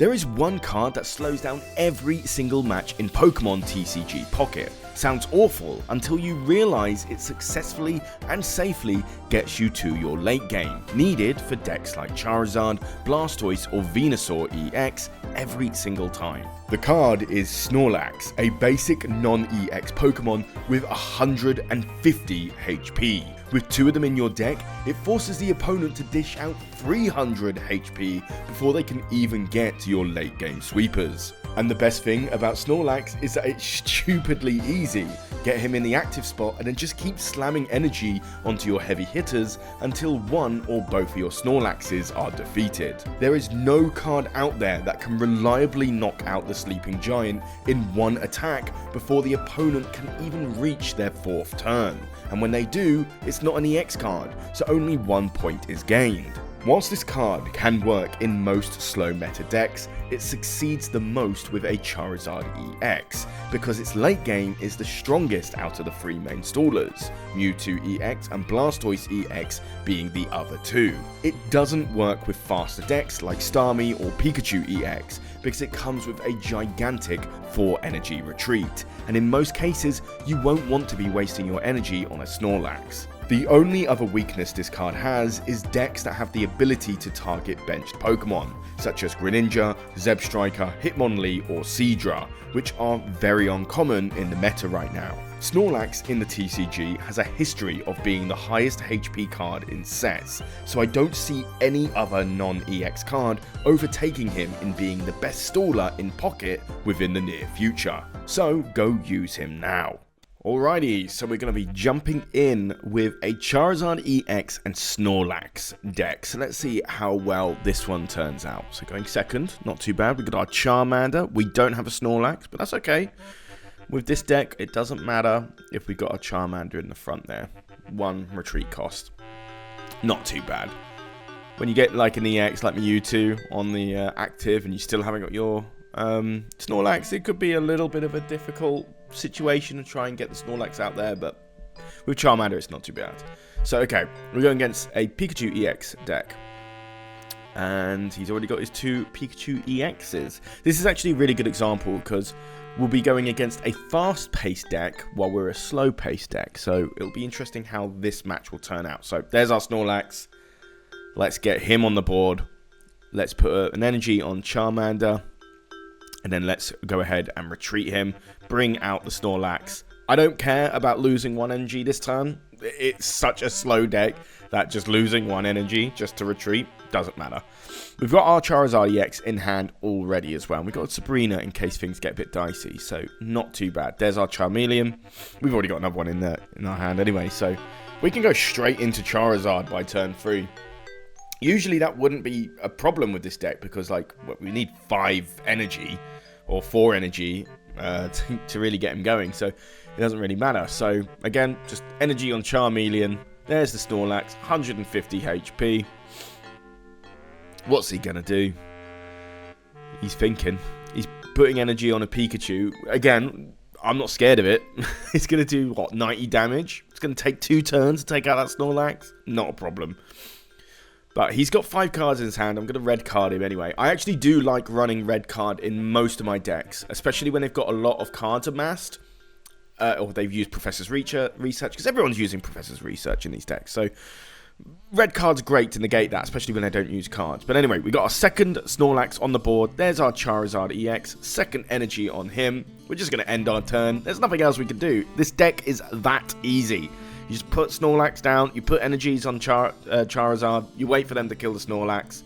There is one card that slows down every single match in Pokemon TCG Pocket. Sounds awful until you realise it successfully and safely gets you to your late game, needed for decks like Charizard, Blastoise or Venusaur EX every single time. The card is Snorlax, a basic non-EX Pokemon with 150 HP. With 2 of them in your deck, it forces the opponent to dish out 300 HP before they can even get to your late game sweepers. And the best thing about Snorlax is that it's stupidly easy. Get him in the active spot and then just keep slamming energy onto your heavy hitters until one or both of your Snorlaxes are defeated. There is no card out there that can reliably knock out the sleeping giant in one attack before the opponent can even reach their 4th turn. And when they do, it's not an EX card, so only 1 point is gained. Whilst this card can work in most slow meta decks, it succeeds the most with a Charizard EX, because its late game is the strongest out of the 3 main stallers, Mewtwo EX and Blastoise EX being the other 2. It doesn't work with faster decks like Starmie or Pikachu EX, because it comes with a gigantic 4 energy retreat, and in most cases you won't want to be wasting your energy on a Snorlax. The only other weakness this card has is decks that have the ability to target benched Pokemon, such as Greninja, Zebstrika, Hitmonlee or Seadra, which are very uncommon in the meta right now. Snorlax in the TCG has a history of being the highest HP card in sets, so I don't see any other non-EX card overtaking him in being the best staller in Pocket within the near future. So go use him now. Alrighty, so we're going to be jumping in with a Charizard EX and Snorlax deck. So let's see how well this one turns out. So going second, not too bad. We got our Charmander. We don't have a Snorlax, but that's okay. With this deck, it doesn't matter if we got a Charmander in the front there. 1 retreat cost. Not too bad. When you get like an EX like Mewtwo on the active and you still haven't got your Snorlax, it could be a little bit of a difficult situation to try and get the Snorlax out there, but with Charmander it's not too bad. So okay, we're going against a Pikachu EX deck, and he's already got his 2 Pikachu EXs. This is actually a really good example because we'll be going against a fast-paced deck while we're a slow-paced deck, so it'll be interesting how this match will turn out. So there's our Snorlax. Let's get him on the board. Let's put an energy on Charmander. And then let's go ahead and retreat him, bring out the Snorlax. I don't care about losing 1 energy this turn. It's such a slow deck that just losing 1 energy just to retreat doesn't matter. We've got our Charizard EX in hand already as well. We've got Sabrina in case things get a bit dicey, so not too bad. There's our Charmeleon. We've already got another one in our hand anyway, so we can go straight into Charizard by turn 3. Usually that wouldn't be a problem with this deck because like we need 5 energy or 4 energy to really get him going, so it doesn't really matter. So again, just energy on Charmeleon. There's the Snorlax, 150 HP. What's he gonna do? He's thinking. He's putting energy on a Pikachu. Again, I'm not scared of it. It's gonna do what, 90 damage? It's gonna take 2 turns to take out that Snorlax. Not a problem. But he's got 5 cards in his hand. I'm going to red card him anyway. I actually do like running red card in most of my decks, especially when they've got a lot of cards amassed, or they've used Professor's Research, because everyone's using Professor's Research in these decks. So red card's great to negate that, especially when they don't use cards. But anyway, we got our second Snorlax on the board. There's our Charizard EX, second energy on him. We're just going to end our turn. There's nothing else we can do. This deck is that easy. You just put Snorlax down, you put energies on Charizard, you wait for them to kill the Snorlax,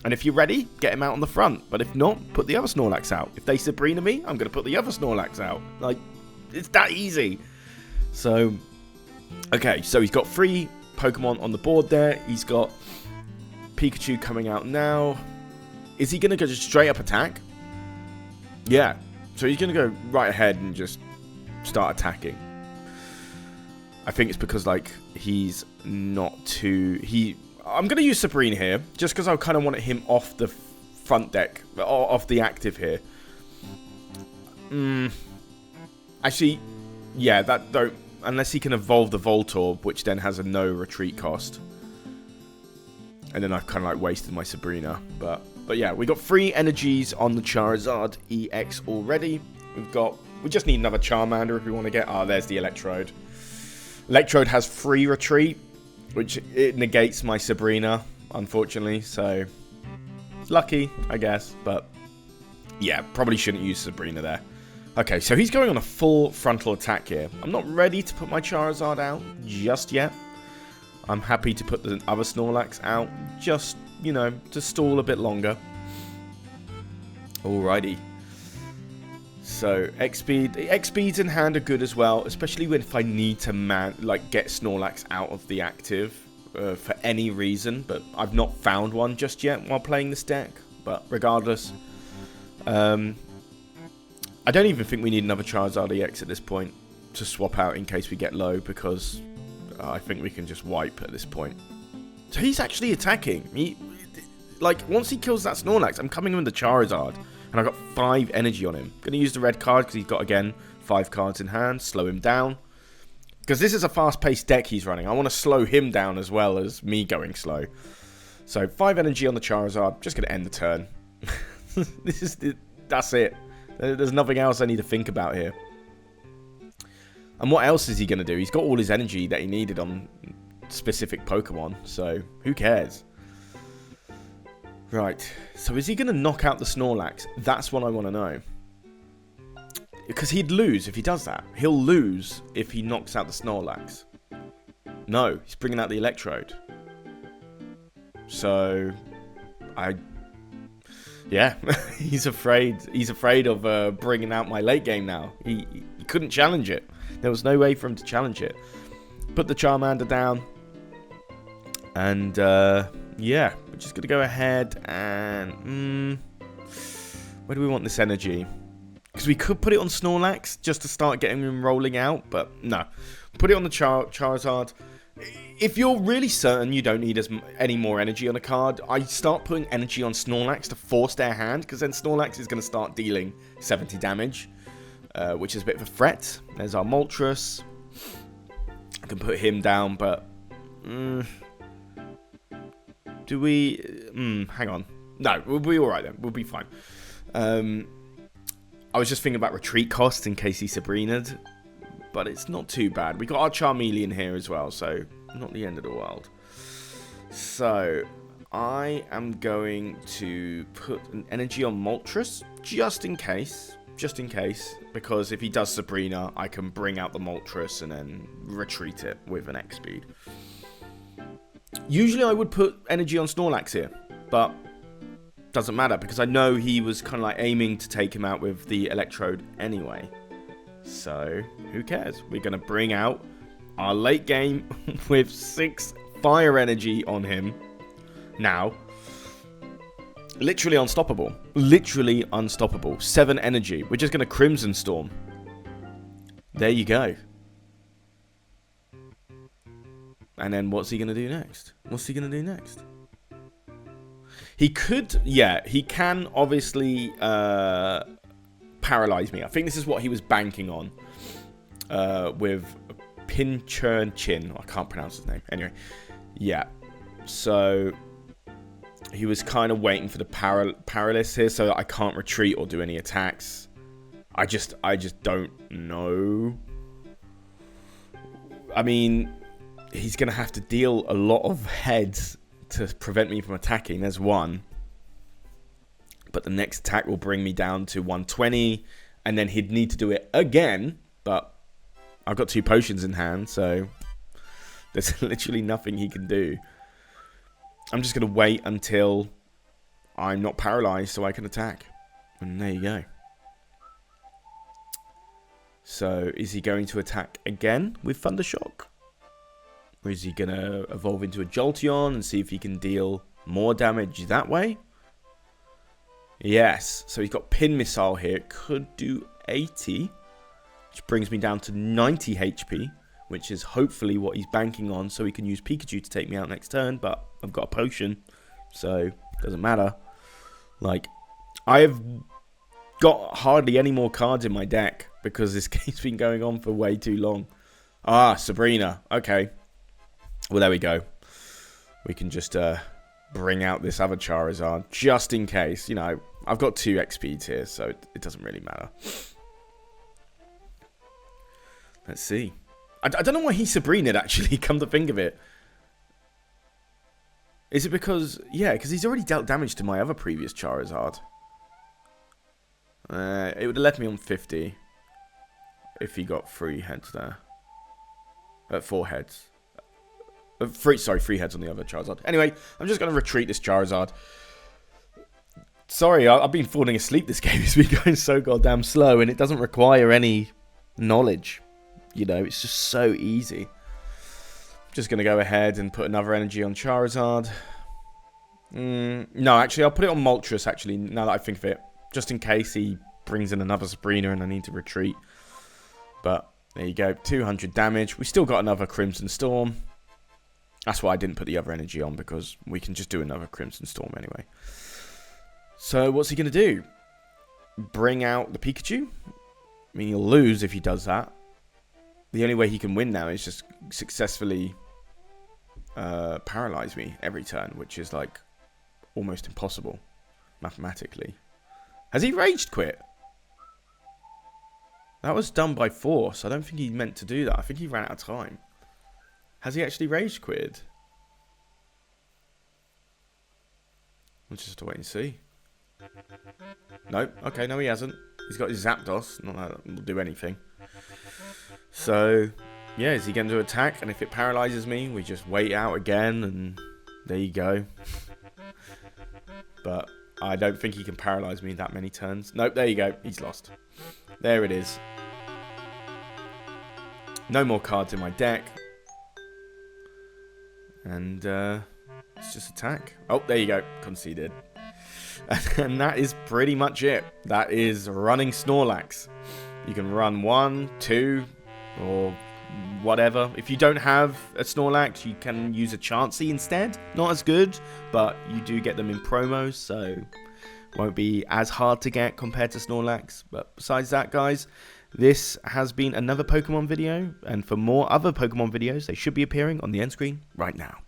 and if you're ready, get him out on the front. But if not, put the other Snorlax out. If they Sabrina me, I'm going to put the other Snorlax out. Like, it's that easy. So, okay, so he's got 3 Pokemon on the board there. He's got Pikachu coming out now. Is he going to go just straight up attack? Yeah, so he's going to go right ahead and just start attacking. I think it's because, like, he's not too... I'm going to use Sabrina here, just because I kind of want him off the front deck, off the active here. Actually, yeah, that don't... Unless he can evolve the Voltorb, which then has a no retreat cost. And then I've kind of, like, wasted my Sabrina. But But yeah, we got 3 energies on the Charizard EX already. We just need another Charmander if we want to get... Oh, there's the Electrode. Electrode has free retreat, which it negates my Sabrina, unfortunately. So, lucky, I guess. But, yeah, probably shouldn't use Sabrina there. Okay, so he's going on a full frontal attack here. I'm not ready to put my Charizard out just yet. I'm happy to put the other Snorlax out, just, you know, to stall a bit longer. Alrighty. So, X-Speed. X-Speeds in hand are good as well, especially if I need to, get Snorlax out of the active for any reason. But I've not found one just yet while playing this deck. But regardless, I don't even think we need another Charizard EX at this point to swap out in case we get low, because I think we can just wipe at this point. So he's actually attacking. Once he kills that Snorlax, I'm coming in with the Charizard. And I've got 5 energy on him. Going to use the red card because he's got, again, 5 cards in hand. Slow him down. Because this is a fast-paced deck he's running. I want to slow him down as well as me going slow. So 5 energy on the Charizard. Just going to end the turn. That's it. There's nothing else I need to think about here. And what else is he going to do? He's got all his energy that he needed on specific Pokemon. So who cares? Right, so is he going to knock out the Snorlax? That's what I want to know. Because he'd lose if he does that. He'll lose if he knocks out the Snorlax. No, he's bringing out the Electrode. So, yeah, he's afraid of bringing out my late game now. He couldn't challenge it. There was no way for him to challenge it. Put the Charmander down. And, yeah, we're just going to go ahead and... where do we want this energy? Because we could put it on Snorlax just to start getting him rolling out, but no. Put it on the Charizard. If you're really certain you don't need any more energy on a card, I start putting energy on Snorlax to force their hand, because then Snorlax is going to start dealing 70 damage, which is a bit of a threat. There's our Moltres. I can put him down, but... do we... hang on. No, we'll be alright then. We'll be fine. I was just thinking about retreat costs in case he Sabrina'd, but it's not too bad. We got our Charmeleon here as well, so not the end of the world. So, I am going to put an energy on Moltres, just in case, because if he does Sabrina, I can bring out the Moltres and then retreat it with an X-Speed. Usually I would put energy on Snorlax here, but doesn't matter because I know he was kind of like aiming to take him out with the Electrode anyway. So, who cares? We're going to bring out our late game with 6 fire energy on him. Now, literally unstoppable. Literally unstoppable. 7 energy. We're just going to Crimson Storm. There you go. And then what's he going to do next? He could, yeah, he can obviously paralyze me. I think this is what he was banking on with Chin. I can't pronounce his name. Anyway, yeah. So he was kind of waiting for the paralysis here, so that I can't retreat or do any attacks. I just don't know. I mean, he's going to have to deal a lot of heads to prevent me from attacking. There's one. But the next attack will bring me down to 120. And then he'd need to do it again. But I've got 2 potions in hand. So there's literally nothing he can do. I'm just going to wait until I'm not paralyzed so I can attack. And there you go. So is he going to attack again with Thundershock? Or is he going to evolve into a Jolteon and see if he can deal more damage that way? Yes. So he's got Pin Missile here. It could do 80. Which brings me down to 90 HP. Which is hopefully what he's banking on. So he can use Pikachu to take me out next turn. But I've got a potion. So it doesn't matter. Like, I have got hardly any more cards in my deck. Because this game's been going on for way too long. Ah, Sabrina. Okay. Well, there we go. We can just bring out this other Charizard just in case. You know, I've got 2 XP tiers, so it doesn't really matter. Let's see. I don't know why he Sabrina'd actually, come to think of it. Is it because... Yeah, because he's already dealt damage to my other previous Charizard. It would have left me on 50 if he got 3 heads there. 4 heads. 3 heads on the other Charizard. Anyway, I'm just going to retreat this Charizard. Sorry, I've been falling asleep this game. It's been going so goddamn slow, and it doesn't require any knowledge. You know, it's just so easy. Just going to go ahead and put another energy on Charizard. No, actually, I'll put it on Moltres, actually, now that I think of it. Just in case he brings in another Sabrina and I need to retreat. But, there you go. 200 damage. We still got another Crimson Storm. That's why I didn't put the other energy on, because we can just do another Crimson Storm anyway. So, what's he going to do? Bring out the Pikachu? I mean, he'll lose if he does that. The only way he can win now is just successfully paralyze me every turn, which is like almost impossible mathematically. Has he rage quit? That was done by force. I don't think he meant to do that. I think he ran out of time. Has he actually rage quit? We'll just have to wait and see. No. Okay, no he hasn't. He's got his Zapdos. Not that will do anything. So, yeah, is he going to attack? And if it paralyzes me, we just wait out again, and there you go. But I don't think he can paralyze me that many turns. Nope, there you go. He's lost. There it is. No more cards in my deck. And let's just attack. Oh, there you go. Conceded. And that is pretty much it. That is running Snorlax. You can run 1, 2, or whatever. If you don't have a Snorlax, you can use a Chansey instead. Not as good, but you do get them in promos, so won't be as hard to get compared to Snorlax. But besides that, guys, this has been another Pokemon video, and for more other Pokemon videos, they should be appearing on the end screen right now.